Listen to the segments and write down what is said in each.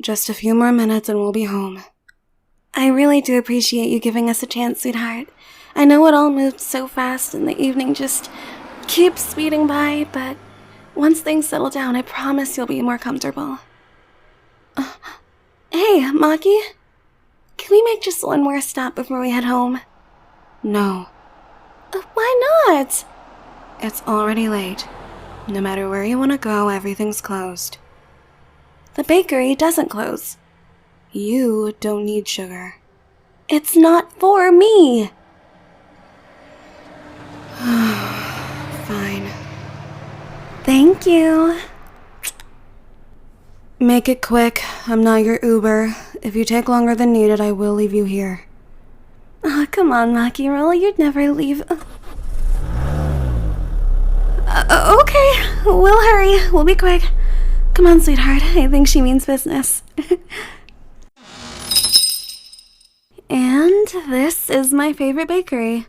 Just a few more minutes and we'll be home. I really do appreciate you giving us a chance, sweetheart. I know it all moved so fast and the evening just keeps speeding by, but once things settle down, I promise you'll be more comfortable. Hey, Maki? Can we make just one more stop before we head home? No. Why not? It's already late. No matter where you want to go, everything's closed. The bakery doesn't close. You don't need sugar. It's not for me! Fine. Thank you. Make it quick. I'm not your Uber. If you take longer than needed, I will leave you here. Oh, come on, Maki Roll. You'd never leave. Okay, we'll hurry. We'll be quick. Come on, sweetheart. I think she means business. And this is my favorite bakery.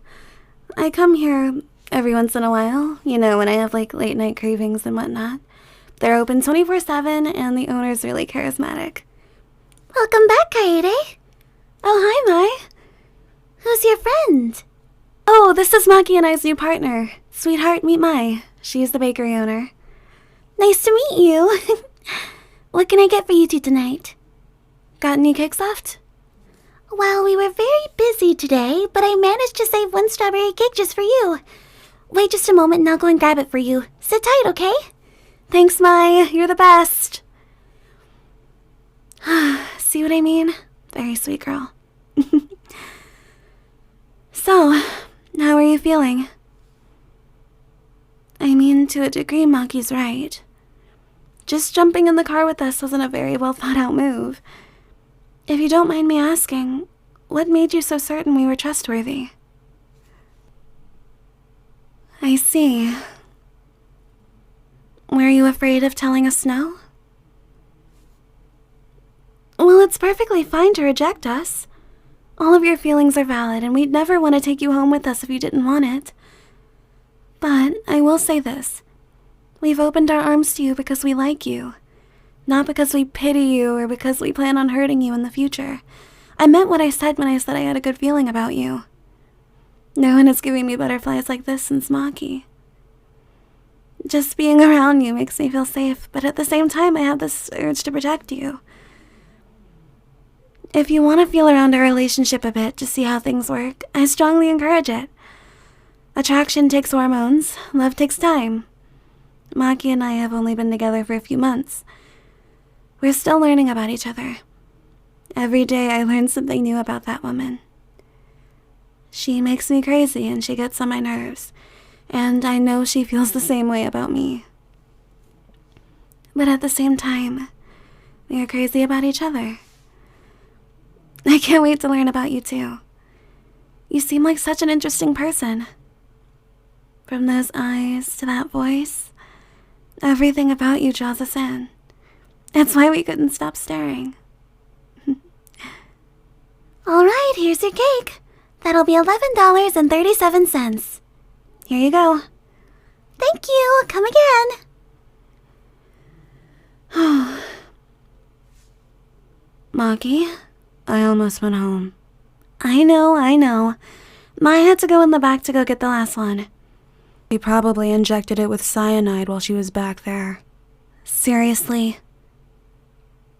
I come here every once in a while, you know, when I have like late night cravings and whatnot. They're open 24/7 and the owner's really charismatic. Welcome back, Kaede. Oh, hi, Mai. Who's your friend? Oh, this is Maki and I's new partner. Sweetheart, meet Mai. She's the bakery owner. Nice to meet you. What can I get for you two tonight? Got any cakes left? Well, we were very busy today, but I managed to save one strawberry cake just for you. Wait just a moment and I'll go and grab it for you. Sit tight, okay? Thanks, Mai. You're the best. See what I mean? Very sweet girl. So, how are you feeling? I mean, to a degree, Maki's right. Just jumping in the car with us wasn't a very well thought out move. If you don't mind me asking, what made you so certain we were trustworthy? I see. Were you afraid of telling us no? Well, it's perfectly fine to reject us. All of your feelings are valid, and we'd never want to take you home with us if you didn't want it. But I will say this. We've opened our arms to you because we like you. Not because we pity you or because we plan on hurting you in the future. I meant what I said when I said I had a good feeling about you. No one has given me butterflies like this since Maki. Just being around you makes me feel safe, but at the same time I have this urge to protect you. If you want to feel around our relationship a bit to see how things work, I strongly encourage it. Attraction takes hormones, love takes time. Maki and I have only been together for a few months. We're still learning about each other. Every day I learn something new about that woman. She makes me crazy and she gets on my nerves, and I know she feels the same way about me. But at the same time, we are crazy about each other. I can't wait to learn about you too. You seem like such an interesting person. From those eyes to that voice, everything about you draws us in. That's why we couldn't stop staring. All right, here's your cake. That'll be $11.37. Here you go. Thank you. Come again. Maki, I almost went home. I know. Mai had to go in the back to go get the last one. He probably injected it with cyanide while she was back there. Seriously?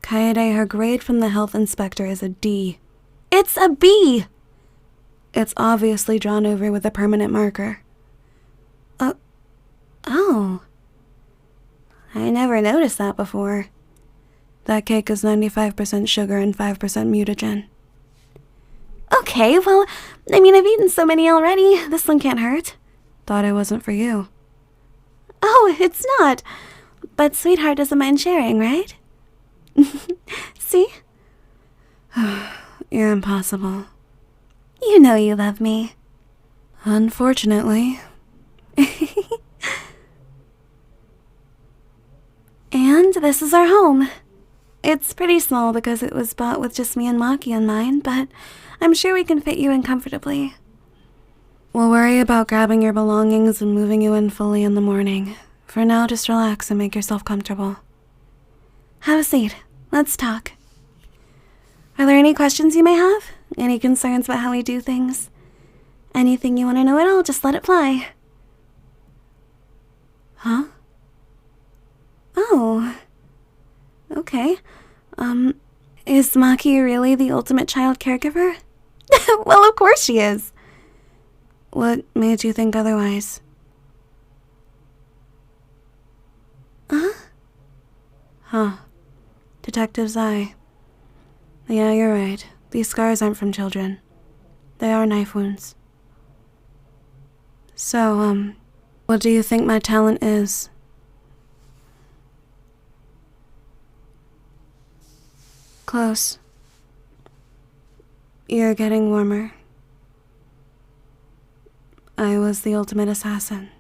Kaede, her grade from the health inspector is a D. It's a B! It's obviously drawn over with a permanent marker. Oh. I never noticed that before. That cake is 95% sugar and 5% mutagen. Okay, well, I mean, I've eaten so many already. This one can't hurt. Thought it wasn't for you. Oh, it's not. But sweetheart doesn't mind sharing, right? See? You're impossible. You know you love me. Unfortunately. And this is our home. It's pretty small because it was bought with just me and Maki in mind, but I'm sure we can fit you in comfortably. We'll worry about grabbing your belongings and moving you in fully in the morning. For now, just relax and make yourself comfortable. Have a seat. Let's talk. Are there any questions you may have? Any concerns about how we do things? Anything you want to know at all, just let it fly. Huh? Oh. Okay. Is Maki really the ultimate child caregiver? Well, of course she is. What made you think otherwise? Huh. Detective's eye. Yeah, you're right. These scars aren't from children. They are knife wounds. So, what do you think my talent is? Close. You're getting warmer. I was the ultimate assassin.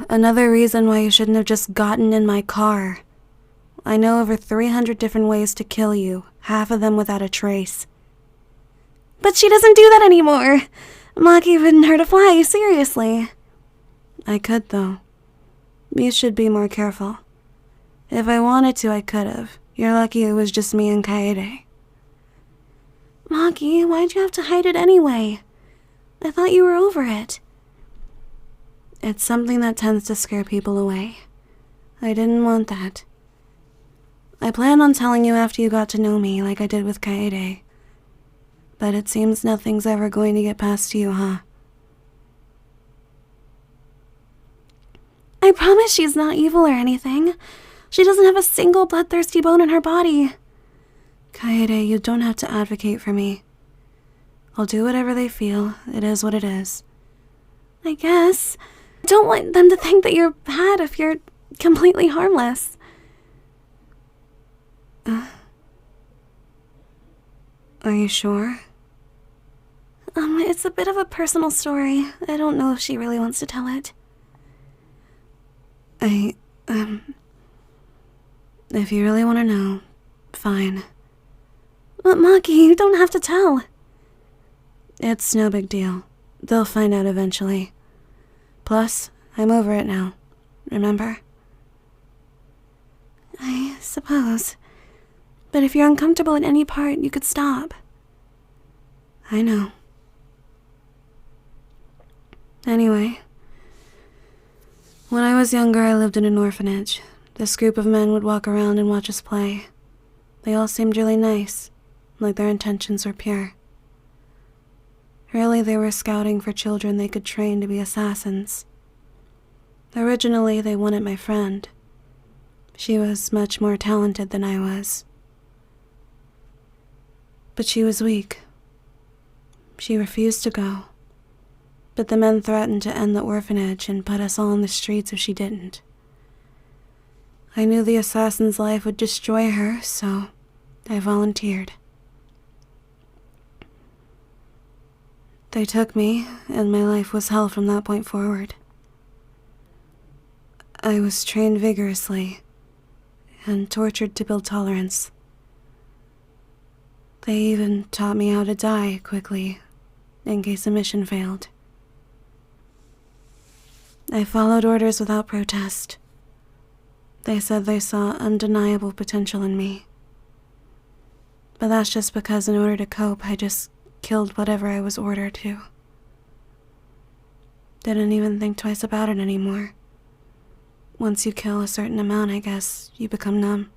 Another reason why you shouldn't have just gotten in my car. I know over 300 different ways to kill you, half of them without a trace. But she doesn't do that anymore. Maki wouldn't hurt a fly, seriously. I could, though. You should be more careful. If I wanted to, I could have. You're lucky it was just me and Kaede. Maki, why'd you have to hide it anyway? I thought you were over it. It's something that tends to scare people away. I didn't want that. I planned on telling you after you got to know me, like I did with Kaede. But it seems nothing's ever going to get past you, huh? I promise she's not evil or anything. She doesn't have a single bloodthirsty bone in her body. Kaede, you don't have to advocate for me. I'll do whatever they feel. It is what it is. I guess. I don't want them to think that you're bad if you're completely harmless. Are you sure? It's a bit of a personal story. I don't know if she really wants to tell it. If you really want to know, fine. But Maki, you don't have to tell. It's no big deal. They'll find out eventually. Plus, I'm over it now. Remember? I suppose. But if you're uncomfortable in any part, you could stop. I know. Anyway, when I was younger, I lived in an orphanage. This group of men would walk around and watch us play. They all seemed really nice, like their intentions were pure. Really, they were scouting for children they could train to be assassins. Originally, they wanted my friend. She was much more talented than I was. But she was weak. She refused to go. But the men threatened to end the orphanage and put us all on the streets if she didn't. I knew the assassin's life would destroy her, so I volunteered. They took me, and my life was hell from that point forward. I was trained vigorously and tortured to build tolerance. They even taught me how to die quickly, in case a mission failed. I followed orders without protest. They said they saw undeniable potential in me. But that's just because in order to cope, I just killed whatever I was ordered to. Didn't even think twice about it anymore. Once you kill a certain amount, I guess, you become numb.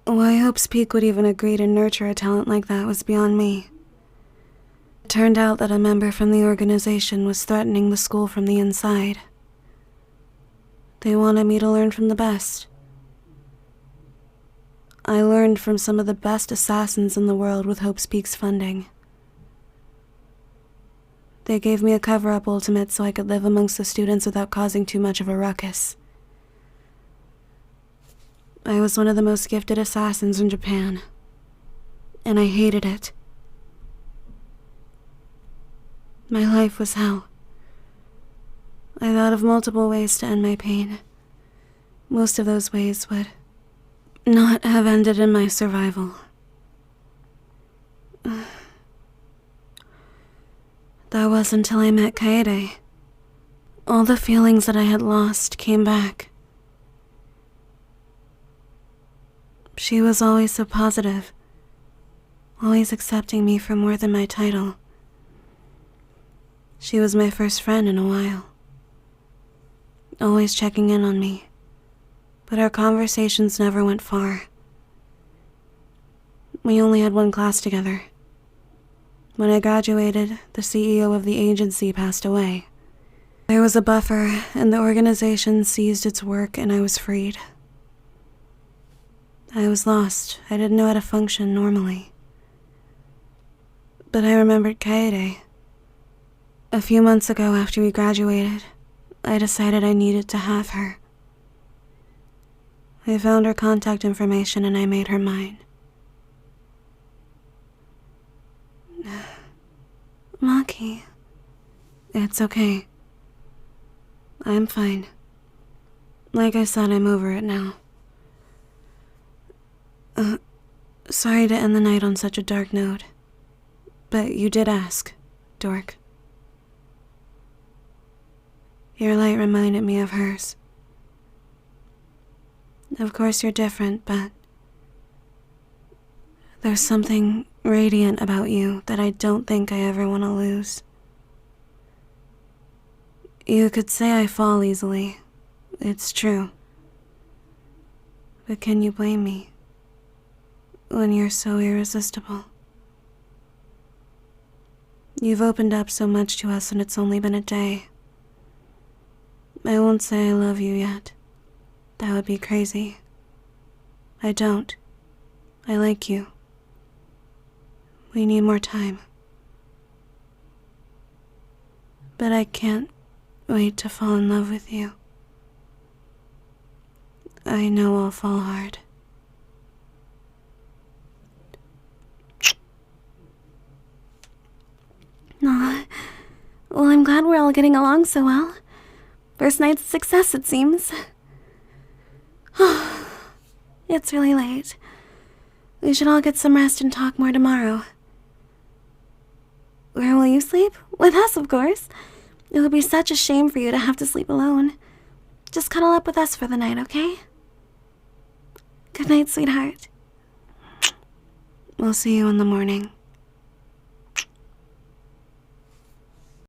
Why Hope's Peak would even agree to nurture a talent like that was beyond me. It turned out that a member from the organization was threatening the school from the inside. They wanted me to learn from the best. I learned from some of the best assassins in the world with Hope's Peak's funding. They gave me a cover-up ultimate so I could live amongst the students without causing too much of a ruckus. I was one of the most gifted assassins in Japan, and I hated it. My life was hell. I thought of multiple ways to end my pain. Most of those ways would not have ended in my survival. That was until I met Kaede. All the feelings that I had lost came back. She was always so positive, always accepting me for more than my title. She was my first friend in a while, always checking in on me, but our conversations never went far. We only had one class together. When I graduated, the CEO of the agency passed away. There was a buffer, and the organization ceased its work, and I was freed. I was lost. I didn't know how to function normally. But I remembered Kaede. A few months ago, after we graduated, I decided I needed to have her. I found her contact information and I made her mine. Maki. It's okay. I'm fine. Like I said, I'm over it now. Sorry to end the night on such a dark note. But you did ask, dork. Your light reminded me of hers. Of course you're different, but there's something radiant about you that I don't think I ever want to lose. You could say I fall easily. It's true. But can you blame me when you're so irresistible? You've opened up so much to us and it's only been a day. I won't say I love you yet. That would be crazy. I don't. I like you. We need more time. But I can't wait to fall in love with you. I know I'll fall hard. Aw, well, I'm glad we're all getting along so well. First night's a success, it seems. It's really late. We should all get some rest and talk more tomorrow. Where will you sleep? With us, of course. It would be such a shame for you to have to sleep alone. Just cuddle up with us for the night, okay? Good night, sweetheart. We'll see you in the morning.